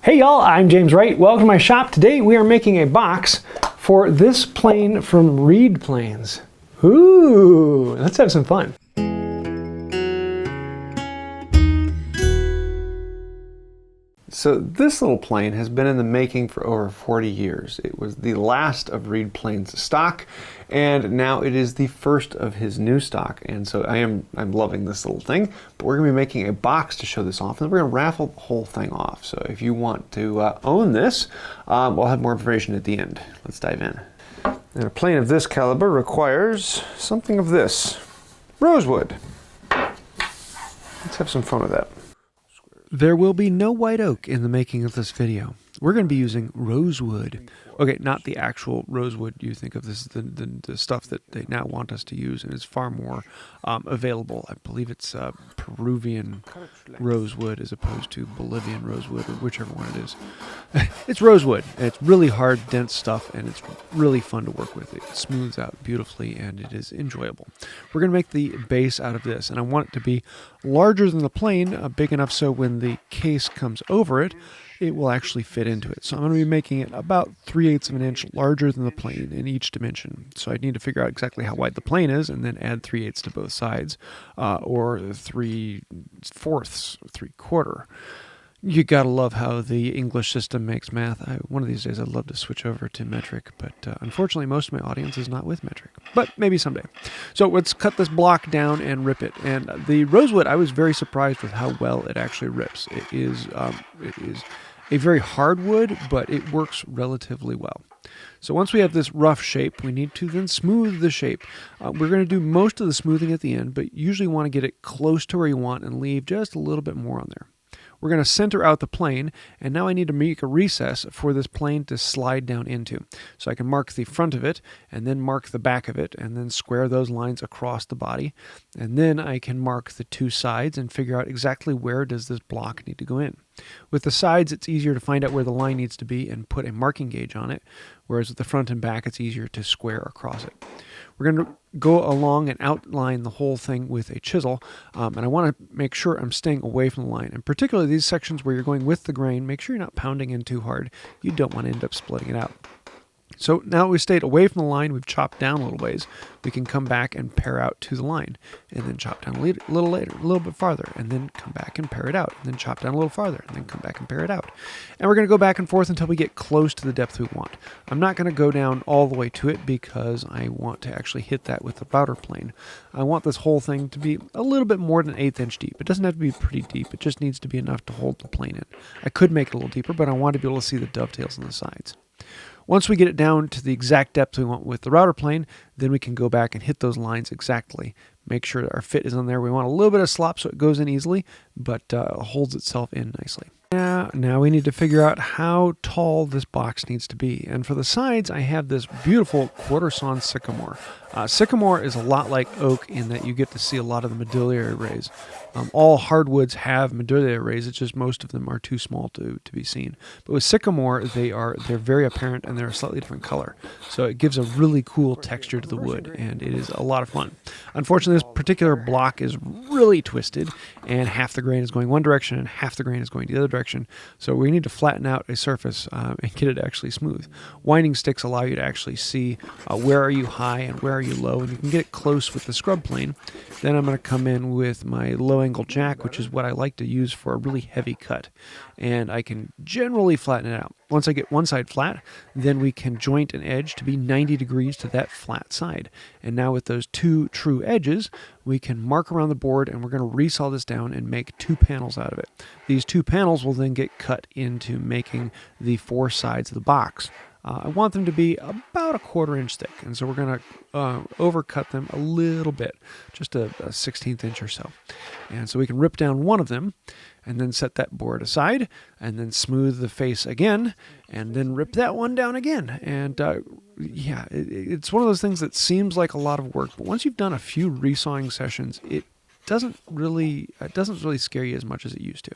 Hey y'all, I'm James Wright. Welcome to my shop. Today we are making a box for this plane from Reed Planes. Ooh, let's have some fun. So this little plane has been in the making for over 40 years. It was the last of Reed Planes' stock, and now it is the first of his new stock. And so I'm loving this little thing, but we're gonna be making a box to show this off, and then we're gonna raffle the whole thing off. So if you want to own this, we'll have more information at the end. Let's dive in. And a plane of this caliber requires something of this, rosewood. Let's have some fun with that. There will be no white oak in the making of this video. We're going to be using rosewood. Okay, not the actual rosewood you think of. This is the stuff that they now want us to use, and it's far more available. I believe it's Peruvian rosewood as opposed to Bolivian rosewood, or whichever one it is. It's rosewood, and it's really hard, dense stuff, and it's really fun to work with. It smooths out beautifully, and it is enjoyable. We're going to make the base out of this, and I want it to be larger than the plane, big enough so when the case comes over it, it will actually fit into it. So I'm going to be making it about 3/8 of an inch larger than the plane in each dimension. So I need to figure out exactly how wide the plane is and then add 3/8 to both sides, or 3/4, 3/4. You gotta love how the English system makes math. One of these days I'd love to switch over to metric, but unfortunately most of my audience is not with metric. But maybe someday. So let's cut this block down and rip it. And the rosewood, I was very surprised with how well it actually rips. It is a very hard wood, but it works relatively well. So once we have this rough shape, we need to then smooth the shape. We're going to do most of the smoothing at the end, but usually want to get it close to where you want and leave just a little bit more on there. We're going to center out the plane, and now I need to make a recess for this plane to slide down into. So I can mark the front of it, and then mark the back of it, and then square those lines across the body. And then I can mark the two sides and figure out exactly where does this block need to go in. With the sides, it's easier to find out where the line needs to be and put a marking gauge on it, whereas with the front and back, it's easier to square across it. We're going to go along and outline the whole thing with a chisel, and I want to make sure I'm staying away from the line. And particularly these sections where you're going with the grain, make sure you're not pounding in too hard. You don't want to end up splitting it out. So now we stayed away from the line, we've chopped down a little ways, we can come back and pare out to the line, and then chop down a little later, a little bit farther, and then come back and pare it out, and then chop down a little farther, and then come back and pare it out. And we're going to go back and forth until we get close to the depth we want. I'm not going to go down all the way to it because I want to actually hit that with the router plane. I want this whole thing to be a little bit more than 1/8 inch deep. It doesn't have to be pretty deep, it just needs to be enough to hold the plane in. I could make it a little deeper, but I want to be able to see the dovetails on the sides. Once we get it down to the exact depth we want with the router plane, then we can go back and hit those lines exactly. Make sure that our fit is on there. We want a little bit of slop so it goes in easily, but holds itself in nicely. Now we need to figure out how tall this box needs to be. And for the sides, I have this beautiful quarter sawn sycamore. Sycamore is a lot like oak in that you get to see a lot of the medullary rays. All hardwoods have medullary rays, it's just most of them are too small to be seen. But with sycamore, they're very apparent and they're a slightly different color. So it gives a really cool texture to the wood, and it is a lot of fun. Unfortunately, this particular block is really twisted, and half the grain is going one direction and half the grain is going the other direction. So we need to flatten out a surface and get it actually smooth. Winding sticks allow you to actually see where are you high and where are you low, and you can get it close with the scrub plane. Then I'm going to come in with my low angle jack, which is what I like to use for a really heavy cut, and I can generally flatten it out. Once I get one side flat, then we can joint an edge to be 90 degrees to that flat side. And now with those two true edges, we can mark around the board, and we're going to resaw this down and make 2 panels out of it. These 2 panels will then get cut into making the 4 sides of the box. I want them to be about a 1/4 inch thick, and so we're going to overcut them a little bit, just a 1/16 inch or so. And so we can rip down one of them, and then set that board aside, and then smooth the face again, and then rip that one down again. And yeah, it's one of those things that seems like a lot of work, but once you've done a few resawing sessions, it doesn't really scare you as much as it used to.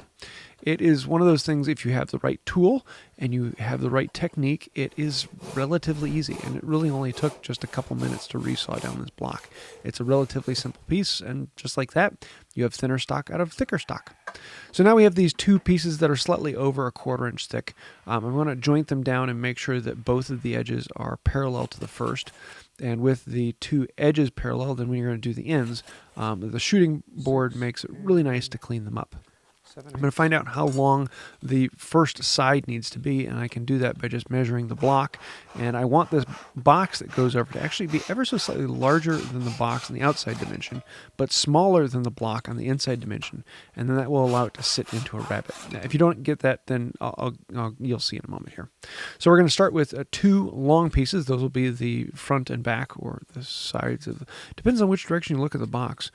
It is one of those things, if you have the right tool and you have the right technique, it is relatively easy, and it really only took just a couple minutes to resaw down this block. It's a relatively simple piece, and just like that, you have thinner stock out of thicker stock. So now we have these two pieces that are slightly over 1/4 inch thick. I'm going to joint them down and make sure that both of the edges are parallel to the first. And with the two edges parallel, then when you're going to do the ends, the shooting board makes it really nice to clean them up. I'm going to find out how long the first side needs to be, and I can do that by just measuring the block. And I want this box that goes over to actually be ever so slightly larger than the box on the outside dimension, but smaller than the block on the inside dimension. And then that will allow it to sit into a rabbet. Now, if you don't get that, then you'll see in a moment here. So we're going to start with two long pieces. Those will be the front and back, or the sides of depends on which direction you look at the box.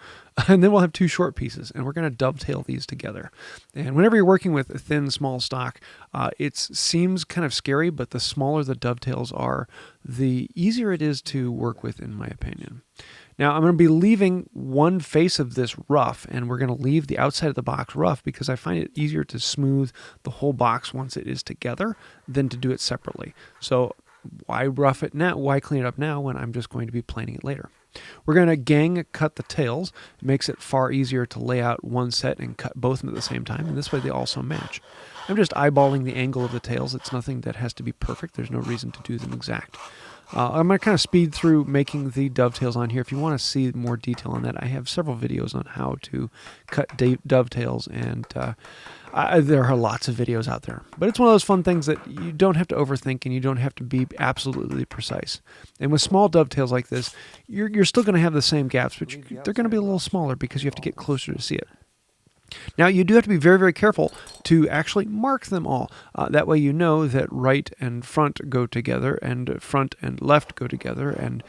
And then we'll have two short pieces, and we're going to dovetail these together. And whenever you're working with a thin, small stock, it seems kind of scary, but the smaller the dovetails are, the easier it is to work with, in my opinion. Now, I'm going to be leaving one face of this rough, and we're going to leave the outside of the box rough because I find it easier to smooth the whole box once it is together than to do it separately. So why rough it now? Why clean it up now when I'm just going to be planing it later? We're going to gang cut the tails. It makes it far easier to lay out one set and cut both of them at the same time, and this way they also match. I'm just eyeballing the angle of the tails. It's nothing that has to be perfect. There's no reason to do them exact. I'm going to kind of speed through making the dovetails on here. If you want to see more detail on that, I have several videos on how to cut dovetails, and there are lots of videos out there. But it's one of those fun things that you don't have to overthink, and you don't have to be absolutely precise. And with small dovetails like this, you're still going to have the same gaps, but they're going to be a little smaller because you have to get closer to see it. Now, you do have to be very, very careful to actually mark them all. That way you know that right and front go together, and front and left go together, and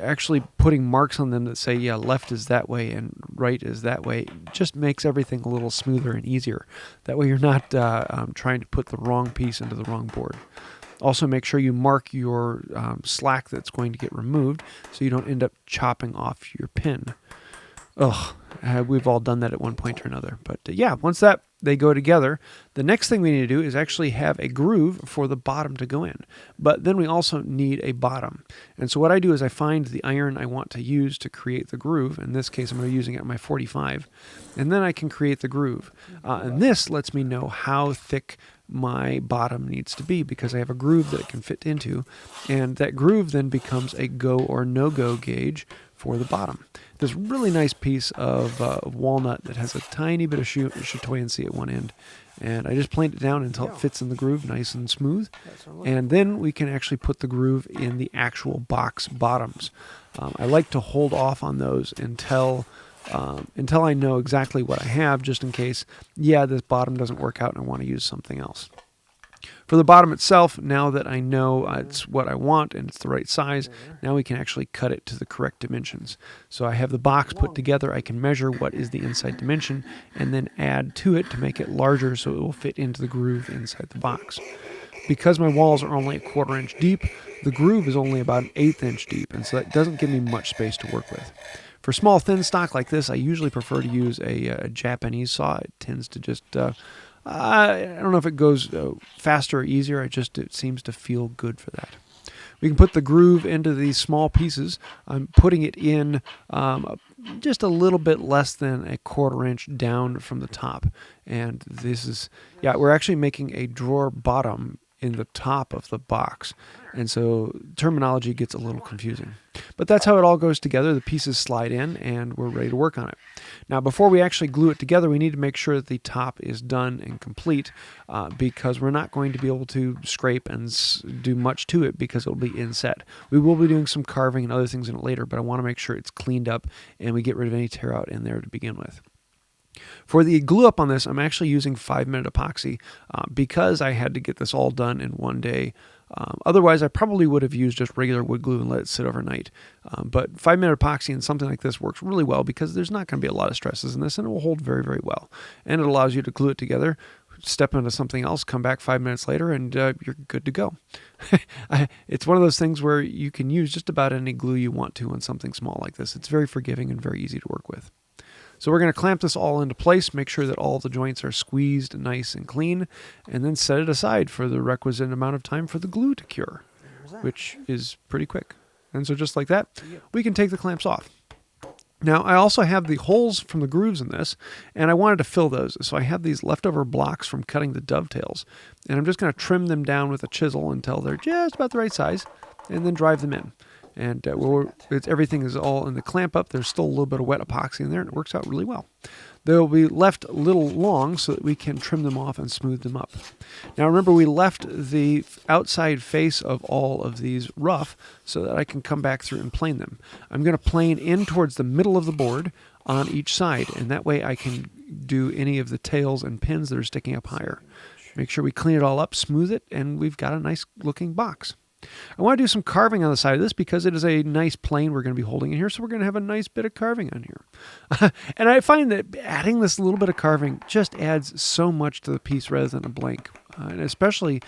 actually putting marks on them that say, yeah, left is that way and right is that way just makes everything a little smoother and easier. That way you're not trying to put the wrong piece into the wrong board. Also, make sure you mark your slack that's going to get removed so you don't end up chopping off your pin. We've all done that at one point or another. But yeah, once they go together, the next thing we need to do is actually have a groove for the bottom to go in. But then we also need a bottom. And so what I do is I find the iron I want to use to create the groove. In this case, I'm going to be using it at my 45. And then I can create the groove. And this lets me know how thick my bottom needs to be because I have a groove that it can fit into. And that groove then becomes a go or no-go gauge for the bottom. This really nice piece of walnut that has a tiny bit of chatoyancy at one end. And I just planed it down until it fits in the groove nice and smooth. And then we can actually put the groove in the actual box bottoms. I like to hold off on those until I know exactly what I have, just in case, this bottom doesn't work out and I want to use something else. For the bottom itself, now that I know it's what I want and it's the right size, now we can actually cut it to the correct dimensions. So I have the box put together, I can measure what is the inside dimension, and then add to it to make it larger so it will fit into the groove inside the box. Because my walls are only 1/4 inch deep, the groove is only about 1/8 inch deep, and so that doesn't give me much space to work with. For small, thin stock like this, I usually prefer to use a Japanese saw. It tends to just... I don't know if it goes faster or easier. It seems to feel good for that. We can put the groove into these small pieces. I'm putting it in just a little bit less than 1/4 inch down from the top. And this is, we're actually making a drawer bottom in the top of the box. And so terminology gets a little confusing. But that's how it all goes together. The pieces slide in and we're ready to work on it. Now, before we actually glue it together, we need to make sure that the top is done and complete because we're not going to be able to scrape and do much to it because it'll be inset. We will be doing some carving and other things in it later, but I want to make sure it's cleaned up and we get rid of any tear out in there to begin with. For the glue up on this, I'm actually using 5-minute epoxy because I had to get this all done in one day. Otherwise, I probably would have used just regular wood glue and let it sit overnight. But 5-minute epoxy and something like this works really well because there's not going to be a lot of stresses in this, and it will hold very, very well. And it allows you to glue it together, step into something else, come back 5 minutes later, and you're good to go. It's one of those things where you can use just about any glue you want to on something small like this. It's very forgiving and very easy to work with. So we're going to clamp this all into place, make sure that all the joints are squeezed nice and clean, and then set it aside for the requisite amount of time for the glue to cure, which is pretty quick. And so just like that, we can take the clamps off. Now, I also have the holes from the grooves in this, and I wanted to fill those. So I have these leftover blocks from cutting the dovetails, and I'm just going to trim them down with a chisel until they're just about the right size, and then drive them in. And everything is all in the clamp up. There's still a little bit of wet epoxy in there, and it works out really well. They'll be left a little long so that we can trim them off and smooth them up. Now remember, we left the outside face of all of these rough so that I can come back through and plane them. I'm going to plane in towards the middle of the board on each side, and that way I can do any of the tails and pins that are sticking up higher. Make sure we clean it all up, smooth it, and we've got a nice looking box. I want to do some carving on the side of this because it is a nice plane we're going to be holding in here, so we're going to have a nice bit of carving on here. And I find that adding this little bit of carving just adds so much to the piece rather than a blank. And especially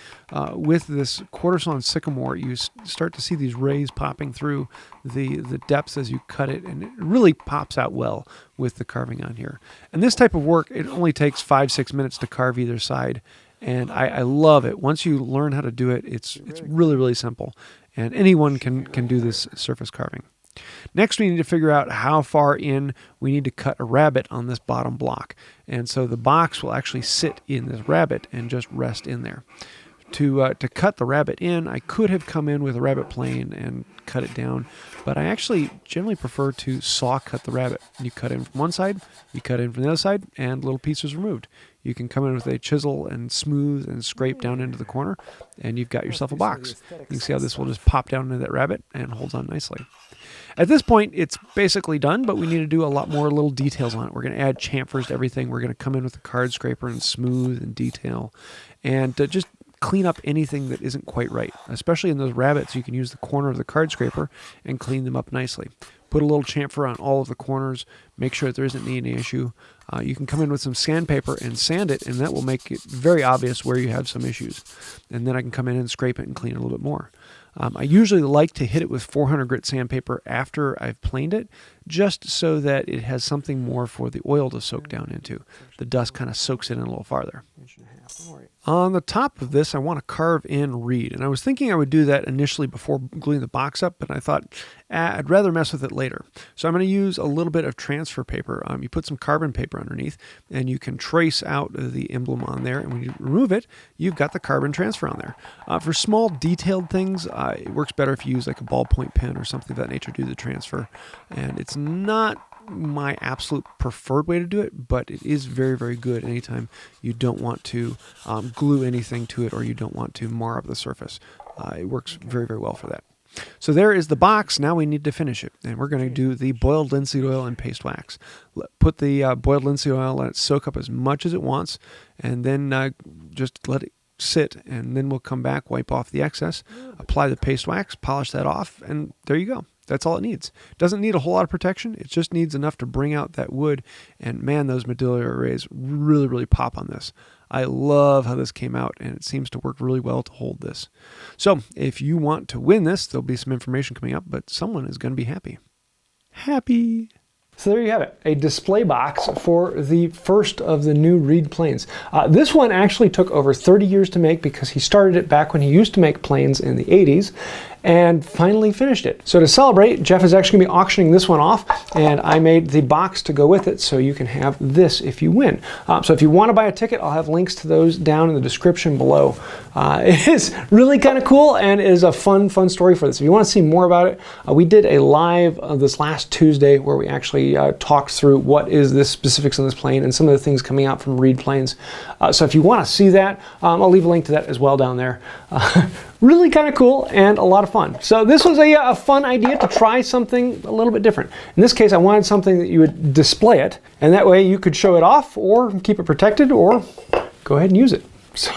with this quarter-sawn sycamore, you start to see these rays popping through the depths as you cut it, and it really pops out well with the carving on here. And this type of work, it only takes 5-6 minutes to carve either side. And I love it. Once you learn how to do it, it's really, really simple. And anyone can do this surface carving. Next, we need to figure out how far in we need to cut a rabbet on this bottom block. And so the box will actually sit in this rabbet and just rest in there. To cut the rabbet in, I could have come in with a rabbet plane and cut it down, but I actually generally prefer to saw cut the rabbet. You cut in from one side, you cut in from the other side, and little pieces removed. You can come in with a chisel and smooth and scrape down into the corner, and you've got yourself a box. You can see how this will just pop down into that rabbet and holds on nicely. At this point, it's basically done, but we need to do a lot more little details on it. We're going to add chamfers to everything. We're going to come in with a card scraper and smooth and detail, and just clean up anything that isn't quite right. Especially in those rabbets, you can use the corner of the card scraper and clean them up nicely. Put a little chamfer on all of the corners, make sure that there isn't any issue. You can come in with some sandpaper and sand it, and that will make it very obvious where you have some issues. And then I can come in and scrape it and clean it a little bit more. I usually like to hit it with 400 grit sandpaper after I've planed it, just so that it has something more for the oil to soak down into. The dust kind of soaks it in a little farther. On the top of this, I want to carve in reed, and I was thinking I would do that initially before gluing the box up, but I thought I'd rather mess with it later. So I'm going to use a little bit of transfer paper. You put some carbon paper underneath, and you can trace out the emblem on there, and when you remove it, you've got the carbon transfer on there. For small detailed things, it works better if you use like a ballpoint pen or something of that nature to do the transfer, and it's not my absolute preferred way to do it, but it is very, very good anytime you don't want to glue anything to it or you don't want to mar up the surface. It works very, very well for that. So there is the box. Now we need to finish it, and we're going to do the boiled linseed oil and paste wax. Put the boiled linseed oil, let it soak up as much as it wants, and then just let it sit, and then we'll come back, wipe off the excess, apply the paste wax, polish that off, and there you go. That's all it needs. It doesn't need a whole lot of protection. It just needs enough to bring out that wood. And man, those medullary arrays really, really pop on this. I love how this came out, and it seems to work really well to hold this. So if you want to win this, there'll be some information coming up, but someone is going to be happy. Happy. So there you have it, a display box for the first of the new reed planes. This one actually took over 30 years to make because he started it back when he used to make planes in the 80s and finally finished it. So to celebrate, Jeff is actually going to be auctioning this one off, and I made the box to go with it so you can have this if you win. So if you want to buy a ticket, I'll have links to those down in the description below. It is really kind of cool and is a fun story for this. If you want to see more about it, we did a live this last Tuesday where we actually talked through what is the specifics on this plane and some of the things coming out from reed planes. So if you want to see that, I'll leave a link to that as well down there. Really kind of cool and a lot of fun. So this was a fun idea to try something a little bit different. In this case, I wanted something that you would display it, and that way you could show it off or keep it protected or go ahead and use it. So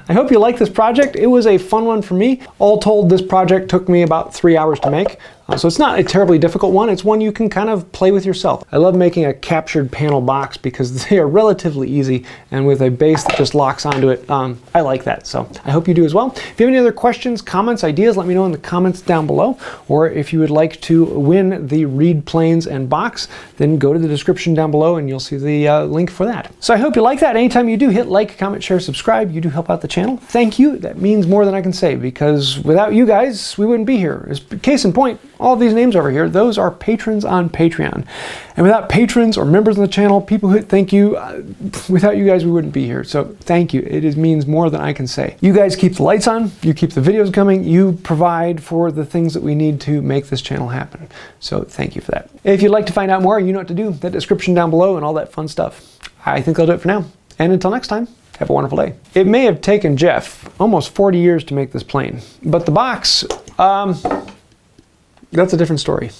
I hope you like this project. It was a fun one for me. All told, this project took me about 3 hours to make. So it's not a terribly difficult one. It's one you can kind of play with yourself. I love making a captured panel box because they are relatively easy, and with a base that just locks onto it, I like that. So I hope you do as well. If you have any other questions, comments, ideas, let me know in the comments down below. Or if you would like to win the Reed Planes and box, then go to the description down below and you'll see the link for that. So I hope you like that. Anytime you do, hit like, comment, share, subscribe. You do help out the channel. Thank you. That means more than I can say, because without you guys, we wouldn't be here. As case in point, all of these names over here, those are patrons on Patreon. And without patrons or members of the channel, people who thank you, without you guys, we wouldn't be here. So thank you. It means more than I can say. You guys keep the lights on, you keep the videos coming, you provide for the things that we need to make this channel happen. So thank you for that. If you'd like to find out more, you know what to do. That description down below and all that fun stuff. I think I'll do it for now. And until next time, have a wonderful day. It may have taken Jeff almost 40 years to make this plane, but the box, that's a different story.